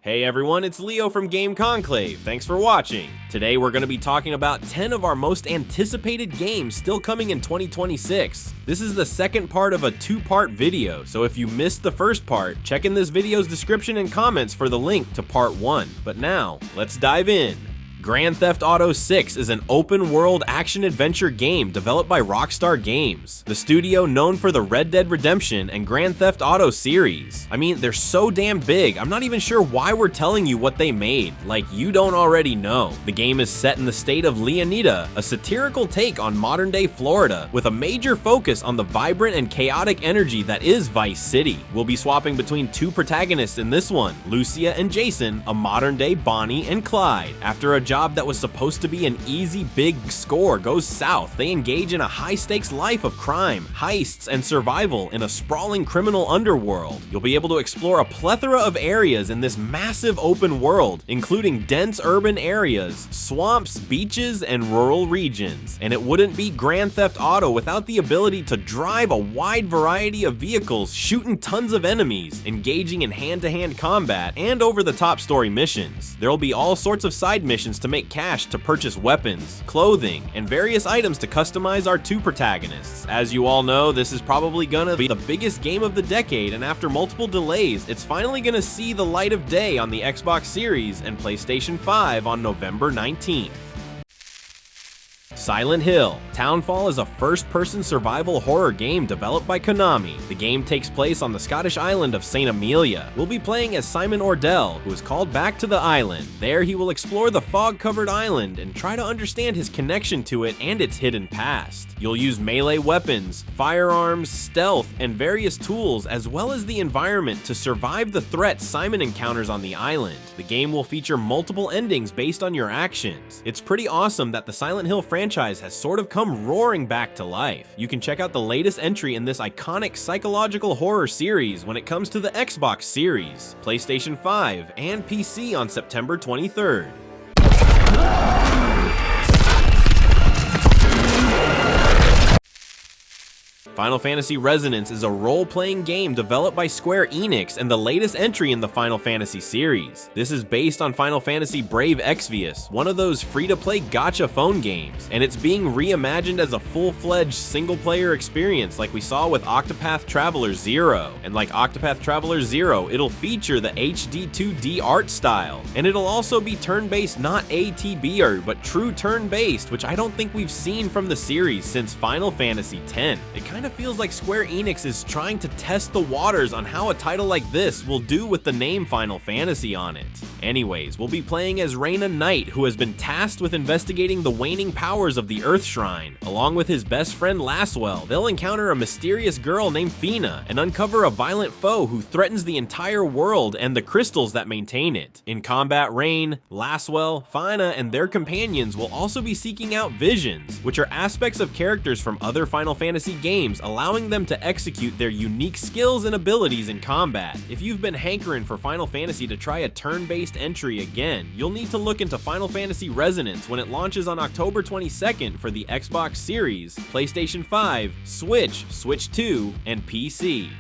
Hey everyone, it's Leo from Game Conclave. Thanks for watching. Today we're going to be talking about 10 of our most anticipated games still coming in 2026. This is the second part of a two-part video, so if you missed the first part, check in this video's description and comments for the link to part 1. But now, let's dive in. Grand Theft Auto 6 is an open-world action-adventure game developed by Rockstar Games, the studio known for the Red Dead Redemption and Grand Theft Auto series. I mean, they're so damn big, I'm not even sure why we're telling you what they made, like you don't already know. The game is set in the state of Leonida, a satirical take on modern-day Florida, with a major focus on the vibrant and chaotic energy that is Vice City. We'll be swapping between two protagonists in this one, Lucia and Jason, a modern-day Bonnie and Clyde. After a job that was supposed to be an easy big score goes south, they engage in a high-stakes life of crime, heists, and survival in a sprawling criminal underworld. You'll be able to explore a plethora of areas in this massive open world, including dense urban areas, swamps, beaches, and rural regions. And it wouldn't be Grand Theft Auto without the ability to drive a wide variety of vehicles, shooting tons of enemies, engaging in hand-to-hand combat, and over-the-top story missions. There'll be all sorts of side missions to make cash to purchase weapons, clothing, and various items to customize our two protagonists. As you all know, this is probably gonna be the biggest game of the decade, and after multiple delays, it's finally gonna see the light of day on the Xbox Series and PlayStation 5 on November 19th. Silent Hill. Townfall is a first-person survival horror game developed by Konami. The game takes place on the Scottish island of St. Amelia. We'll be playing as Simon Ordell, who is called back to the island. There, he will explore the fog-covered island and try to understand his connection to it and its hidden past. You'll use melee weapons, firearms, stealth, and various tools, as well as the environment to survive the threats Simon encounters on the island. The game will feature multiple endings based on your actions. It's pretty awesome that the Silent Hill franchise has sort of come roaring back to life. You can check out the latest entry in this iconic psychological horror series when it comes to the Xbox Series, PlayStation 5, and PC on September 23rd. Final Fantasy Resonance is a role-playing game developed by Square Enix and the latest entry in the Final Fantasy series. This is based on Final Fantasy Brave Exvius, one of those free-to-play gacha phone games, and it's being reimagined as a full-fledged single-player experience like we saw with Octopath Traveler 0. And like Octopath Traveler 0, it'll feature the HD 2D art style, and it'll also be turn-based, not ATB, but true turn-based, which I don't think we've seen from the series since Final Fantasy X. It kind of feels like Square Enix is trying to test the waters on how a title like this will do with the name Final Fantasy on it. Anyways, we'll be playing as Reyna Knight, who has been tasked with investigating the waning powers of the Earth Shrine. Along with his best friend Laswell, they'll encounter a mysterious girl named Fina and uncover a violent foe who threatens the entire world and the crystals that maintain it. In combat, Rain, Laswell, Fina, and their companions will also be seeking out visions, which are aspects of characters from other Final Fantasy games, allowing them to execute their unique skills and abilities in combat. If you've been hankering for Final Fantasy to try a turn-based entry again, you'll need to look into Final Fantasy Resonance when it launches on October 22nd for the Xbox Series, PlayStation 5, Switch, Switch 2, and PC.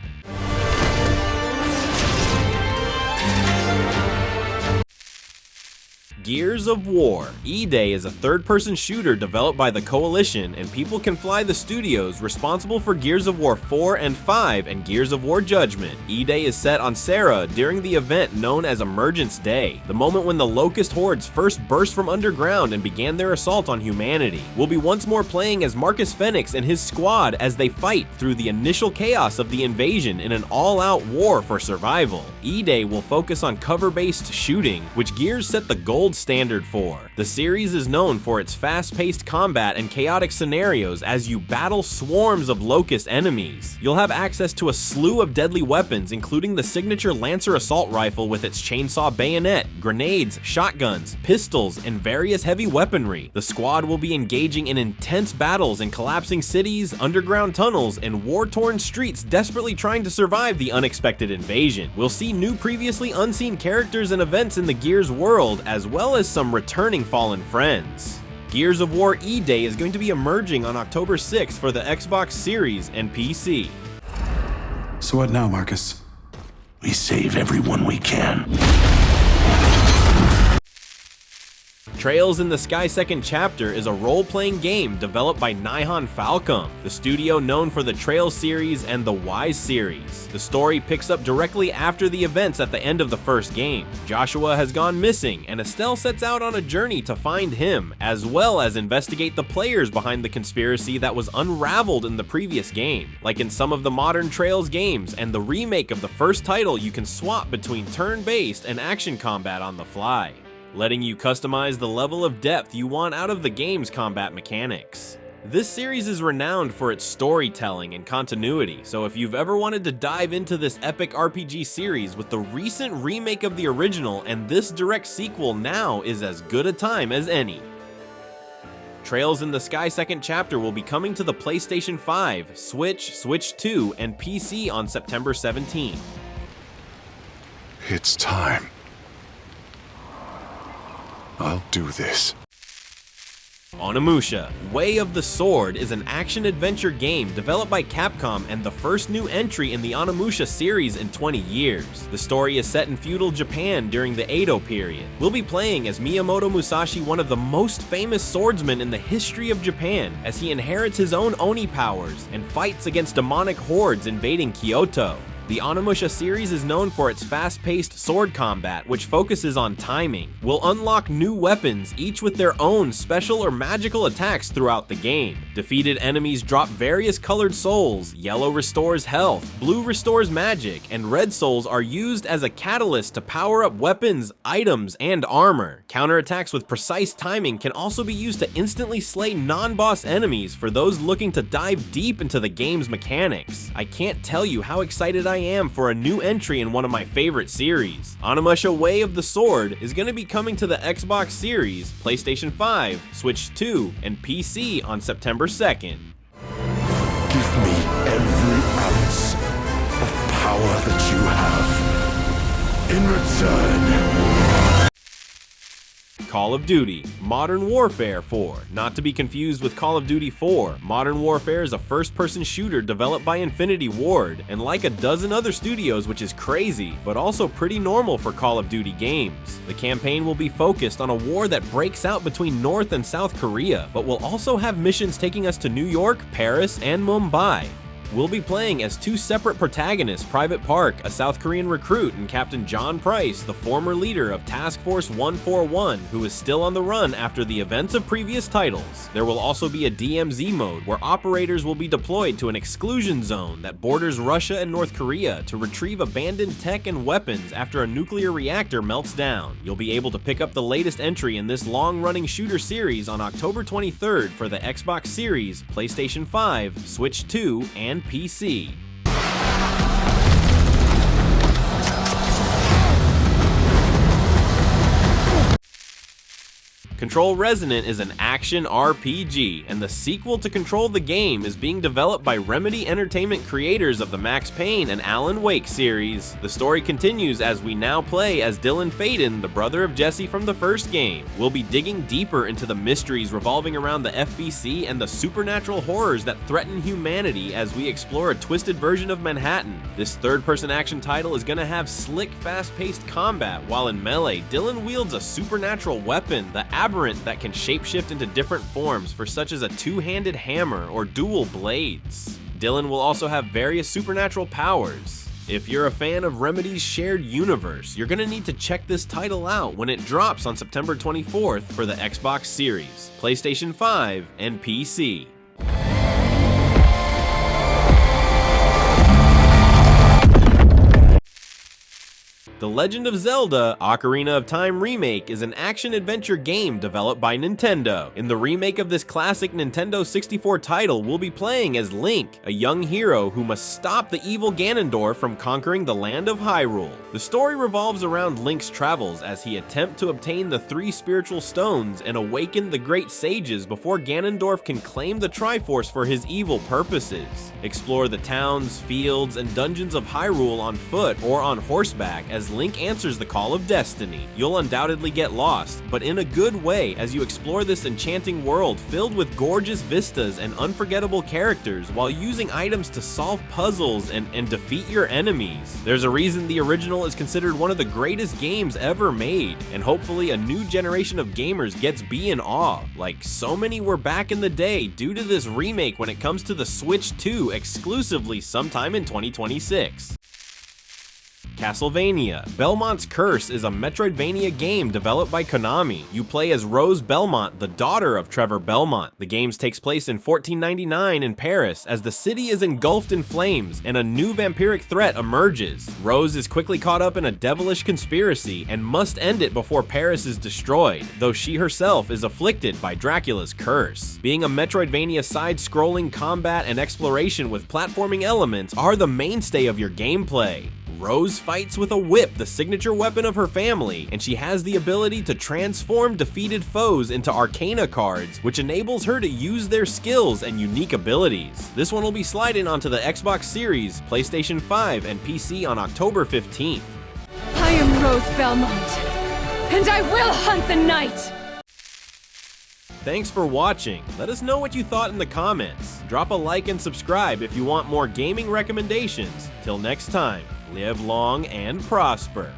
Gears of War. E-Day is a third-person shooter developed by the Coalition, and People Can Fly the studios responsible for Gears of War 4 and 5 and Gears of War Judgment. E-Day is set on Serra during the event known as Emergence Day, the moment when the Locust Hordes first burst from underground and began their assault on humanity. We'll be once more playing as Marcus Fenix and his squad as they fight through the initial chaos of the invasion in an all-out war for survival. E-Day will focus on cover-based shooting, which Gears set the gold standard for. The series is known for its fast-paced combat and chaotic scenarios as you battle swarms of Locust enemies. You'll have access to a slew of deadly weapons, including the signature Lancer assault rifle with its chainsaw bayonet, grenades, shotguns, pistols, and various heavy weaponry. The squad will be engaging in intense battles in collapsing cities, underground tunnels, and war-torn streets, desperately trying to survive the unexpected invasion. We'll see new previously unseen characters and events in the Gears world, as well as some returning fallen friends. Gears of War E-Day is going to be emerging on October 6th for the Xbox Series and PC. So what now, Marcus? We save everyone we can. Trails in the Sky Second Chapter is a role-playing game developed by Nihon Falcom, the studio known for the Trails series and the Wise series. The story picks up directly after the events at the end of the first game. Joshua has gone missing, and Estelle sets out on a journey to find him, as well as investigate the players behind the conspiracy that was unraveled in the previous game. Like in some of the modern Trails games and the remake of the first title, you can swap between turn-based and action combat on the fly, letting you customize the level of depth you want out of the game's combat mechanics. This series is renowned for its storytelling and continuity, so if you've ever wanted to dive into this epic RPG series with the recent remake of the original and this direct sequel, now is as good a time as any. Trails in the Sky Second Chapter will be coming to the PlayStation 5, Switch, Switch 2, and PC on September 17th. It's time. I'll do this. Onimusha Way of the Sword is an action-adventure game developed by Capcom and the first new entry in the Onimusha series in 20 years. The story is set in feudal Japan during the Edo period. We'll be playing as Miyamoto Musashi, one of the most famous swordsmen in the history of Japan, as he inherits his own Oni powers and fights against demonic hordes invading Kyoto. The Onimusha series is known for its fast-paced sword combat, which focuses on timing. We'll unlock new weapons, each with their own special or magical attacks throughout the game. Defeated enemies drop various colored souls. Yellow restores health, blue restores magic, and red souls are used as a catalyst to power up weapons, items, and armor. Counterattacks with precise timing can also be used to instantly slay non-boss enemies for those looking to dive deep into the game's mechanics. I can't tell you how excited I am for a new entry in one of my favorite series. Onimusha Way of the Sword is going to be coming to the Xbox Series, PlayStation 5, Switch 2, and PC on September 2nd. Give me every ounce of power that you have. In return, Call of Duty Modern Warfare 4. Not to be confused with Call of Duty 4, Modern Warfare is a first-person shooter developed by Infinity Ward, and like a dozen other studios, which is crazy, but also pretty normal for Call of Duty games. The campaign will be focused on a war that breaks out between North and South Korea, but will also have missions taking us to New York, Paris, and Mumbai. We'll be playing as two separate protagonists, Private Park, a South Korean recruit, and Captain John Price, the former leader of Task Force 141, who is still on the run after the events of previous titles. There will also be a DMZ mode, where operators will be deployed to an exclusion zone that borders Russia and North Korea to retrieve abandoned tech and weapons after a nuclear reactor melts down. You'll be able to pick up the latest entry in this long-running shooter series on October 23rd for the Xbox Series, PlayStation 5, Switch 2, and PC. Control Resonant is an action RPG, and the sequel to Control the Game is being developed by Remedy Entertainment, creators of the Max Payne and Alan Wake series. The story continues as we now play as Dylan Faden, the brother of Jesse from the first game. We'll be digging deeper into the mysteries revolving around the FBC and the supernatural horrors that threaten humanity as we explore a twisted version of Manhattan. This third-person action title is gonna have slick, fast-paced combat, while in Melee, Dylan wields a supernatural weapon, the Aberrant, that can shapeshift into different forms for such as a two-handed hammer or dual blades. Dylan will also have various supernatural powers. If you're a fan of Remedy's shared universe, you're gonna need to check this title out when it drops on September 24th for the Xbox Series, PlayStation 5, and PC. The Legend of Zelda Ocarina of Time Remake is an action-adventure game developed by Nintendo. In the remake of this classic Nintendo 64 title, we'll be playing as Link, a young hero who must stop the evil Ganondorf from conquering the land of Hyrule. The story revolves around Link's travels as he attempts to obtain the 3 spiritual stones and awaken the great sages before Ganondorf can claim the Triforce for his evil purposes. Explore the towns, fields, and dungeons of Hyrule on foot or on horseback as as Link answers the call of destiny. You'll undoubtedly get lost, but in a good way as you explore this enchanting world filled with gorgeous vistas and unforgettable characters while using items to solve puzzles and defeat your enemies. There's a reason the original is considered one of the greatest games ever made, and hopefully a new generation of gamers gets be in awe, like so many were back in the day due to this remake when it comes to the Switch 2 exclusively sometime in 2026. Castlevania. Belmont's Curse is a Metroidvania game developed by Konami. You play as Rose Belmont, the daughter of Trevor Belmont. The game takes place in 1499 in Paris as the city is engulfed in flames and a new vampiric threat emerges. Rose is quickly caught up in a devilish conspiracy and must end it before Paris is destroyed, though she herself is afflicted by Dracula's curse. Being a Metroidvania side-scrolling combat and exploration with platforming elements are the mainstay of your gameplay. Rose fights with a whip, the signature weapon of her family, and she has the ability to transform defeated foes into Arcana cards, which enables her to use their skills and unique abilities. This one will be sliding onto the Xbox Series, PlayStation 5, and PC on October 15th. I am Rose Belmont, and I will hunt the night! Thanks for watching. Let us know what you thought in the comments. Drop a like and subscribe if you want more gaming recommendations. Till next time, live long and prosper.